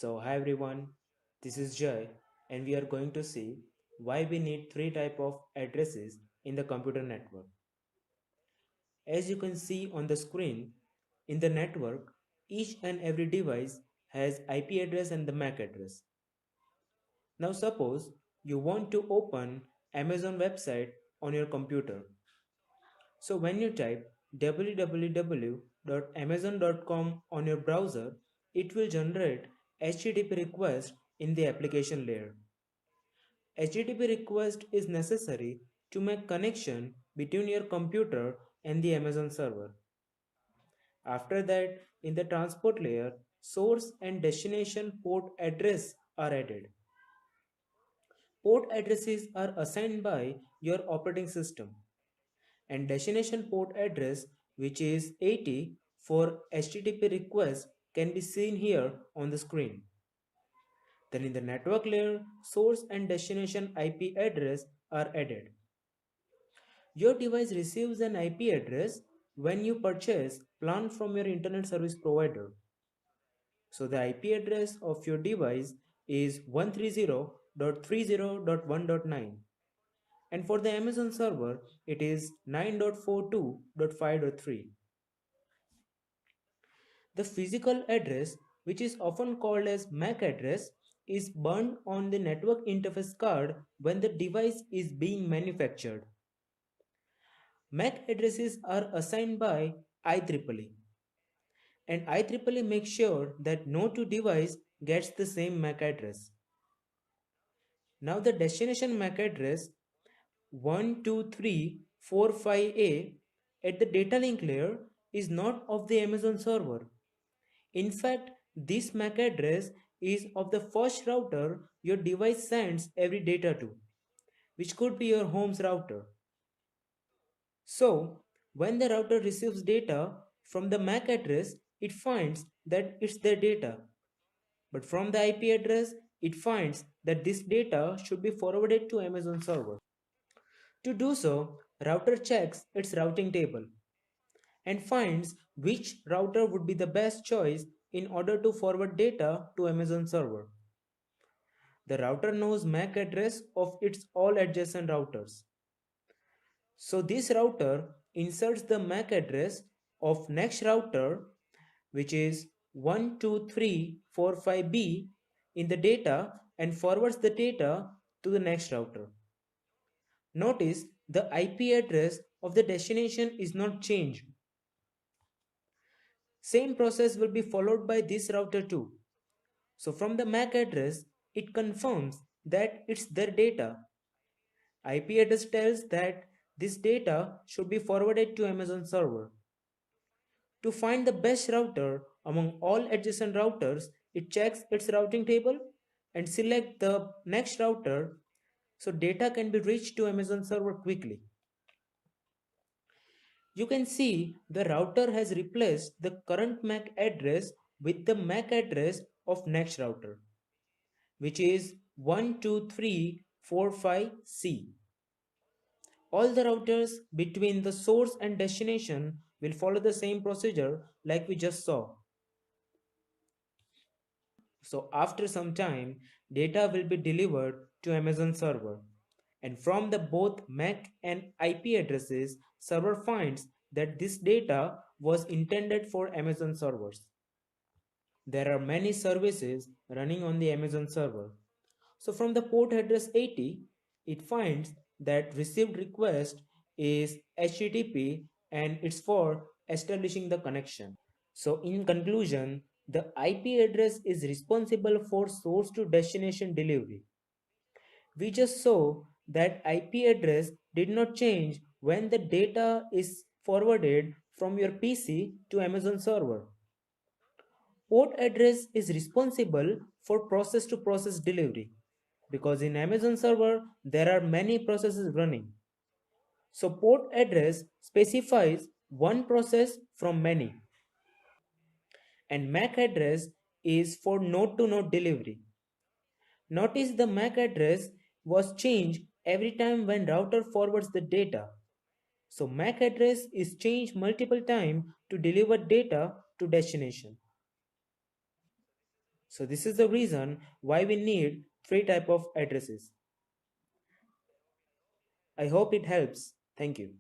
Hi everyone, this is Jay and we are going to see why we need three type of addresses in the computer network. As you can see on the screen, in the network, each and every device has IP address and the MAC address. Now suppose you want to open Amazon website on your computer. So when you type www.amazon.com on your browser, it will generate HTTP request in the application layer. HTTP request is necessary to make connection between your computer and the Amazon server. After that, in the transport layer, source and destination port address are added. Port addresses are assigned by your operating system, and destination port address, which is 80 for HTTP request, can be seen here on the screen. Then in the network layer, source and destination IP address are added. Your device receives an IP address when you purchase plan from your internet service provider. So the IP address of your device is 130.30.1.9, and for the Amazon server it is 9.42.5.3. The physical address, which is often called as MAC address, is burned on the network interface card when the device is being manufactured. MAC addresses are assigned by IEEE, and IEEE makes sure that no two device gets the same MAC address. Now the destination MAC address 12345A at the data link layer is not of the Amazon server. In fact, this MAC address is of the first router your device sends every data to, which could be your home's router. So, when the router receives data from the MAC address, it finds that it's their data. But from the IP address, it finds that this data should be forwarded to Amazon server. To do so, router checks its routing table and finds which router would be the best choice in order to forward data to Amazon server. The router knows MAC address of its all adjacent routers. So this router inserts the MAC address of next router, which is 12345B, in the data and forwards the data to the next router. Notice the IP address of the destination is not changed. Same process will be followed by this router too. So from the MAC address, it confirms that it's their data. IP address tells that this data should be forwarded to Amazon server. To find the best router among all adjacent routers, it checks its routing table and select the next router so data can be reached to Amazon server quickly. You can see the router has replaced the current MAC address with the MAC address of next router, which is 12345C. All the routers between the source and destination will follow the same procedure like we just saw. So after some time, data will be delivered to Amazon server. And from the both MAC and IP addresses, server finds that this data was intended for Amazon servers. There are many services running on the Amazon server. So from the port address 80, it finds that received request is HTTP and it's for establishing the connection. So in conclusion, the IP address is responsible for source to destination delivery. We just saw that IP address did not change when the data is forwarded from your PC to Amazon server. Port address is responsible for process to process delivery because in Amazon server there are many processes running. So port address specifies one process from many, and MAC address is for node to node delivery. Notice the MAC address was changed every time when router forwards the data. So MAC address is changed multiple times to deliver data to destination. So this is the reason why we need three type of addresses. I hope it helps. Thank you.